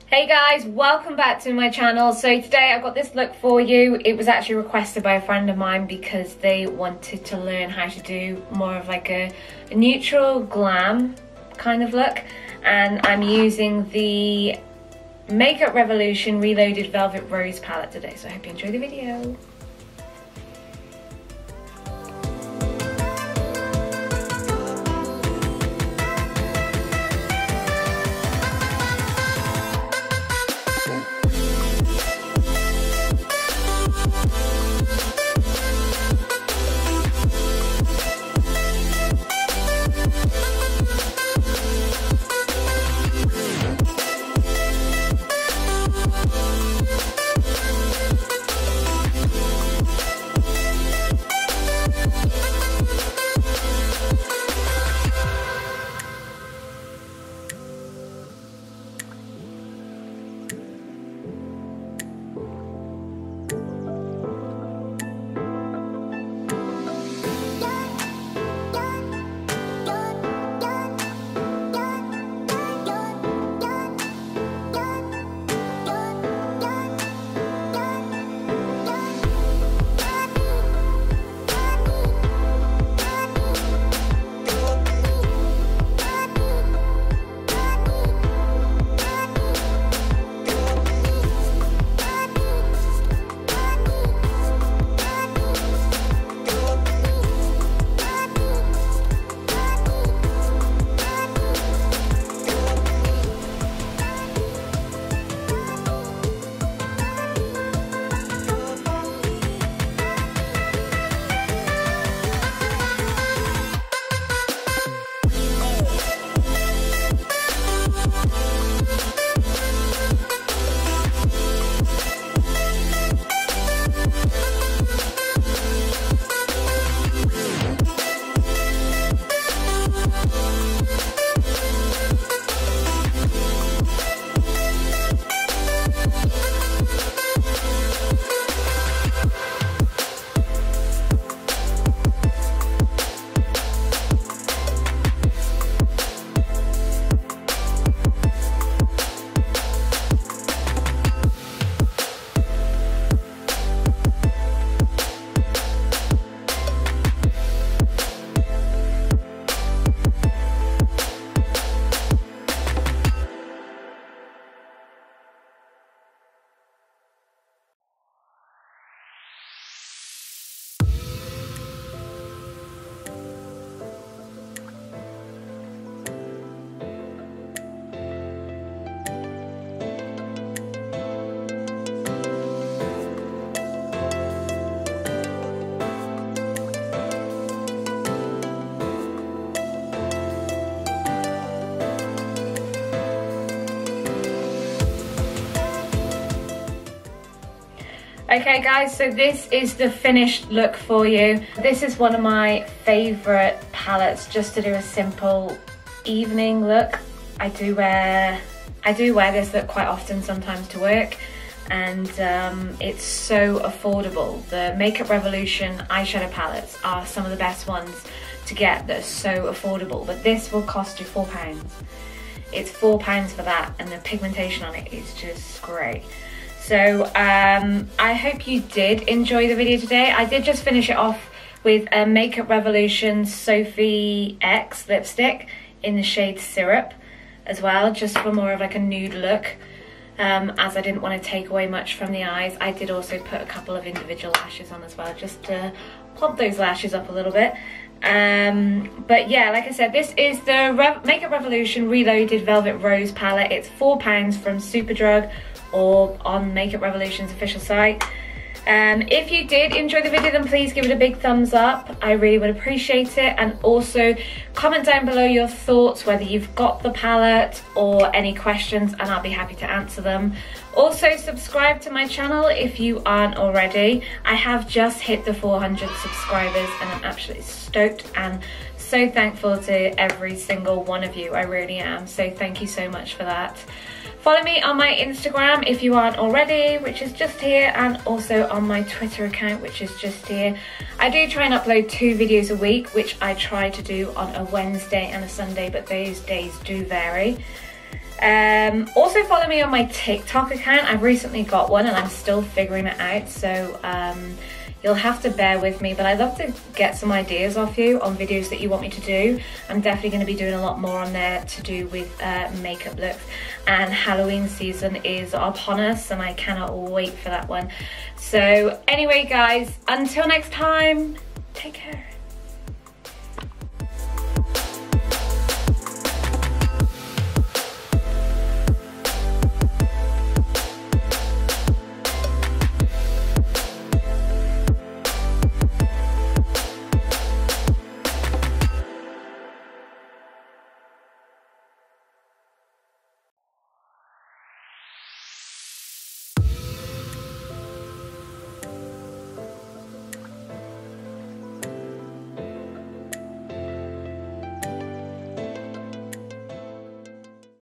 Hey guys, welcome back to my channel. So today I've got this look for you. It was actually requested by a friend of mine because they wanted to learn how to do more of like a neutral glam kind of look, and I'm using the Makeup Revolution Reloaded Velvet Rose palette today, so I hope you enjoy the video. Okay guys, so this is the finished look for you. This is one of my favourite palettes just to do a simple evening look. I do wear this look quite often sometimes to work, and it's so affordable. The Makeup Revolution eyeshadow palettes are some of the best ones to get that are so affordable, but this will cost you £4. It's £4 for that, and the pigmentation on it is just great. So I hope you did enjoy the video today. I did just finish it off with a Makeup Revolution Sophie X lipstick in the shade Syrup as well, just for more of like a nude look. As I didn't want to take away much from the eyes, I did also put a couple of individual lashes on as well, just to plump those lashes up a little bit. But yeah, like I said, this is the Makeup Revolution Reloaded Velvet Rose palette. It's £4 from Superdrug or on Makeup Revolution's official site. If you did enjoy the video, then please give it a big thumbs up. I really would appreciate it. And also comment down below your thoughts, whether you've got the palette or any questions, and I'll be happy to answer them. Also subscribe to my channel if you aren't already. I have just hit the 400 subscribers and I'm absolutely stoked and so thankful to every single one of you. I really am. So thank you so much for that. Follow me on my Instagram if you aren't already, which is just here, and also on my Twitter account, which is just here. I do try and upload 2 videos a week, which I try to do on a Wednesday and a Sunday, but those days do vary. Also follow me on my TikTok account. I've recently got one and I'm still figuring it out, so you'll have to bear with me, but I'd love to get some ideas off you on videos that you want me to do. I'm definitely going to be doing a lot more on there to do with makeup looks, and Halloween season is upon us and I cannot wait for that one. So anyway guys, until next time, take care.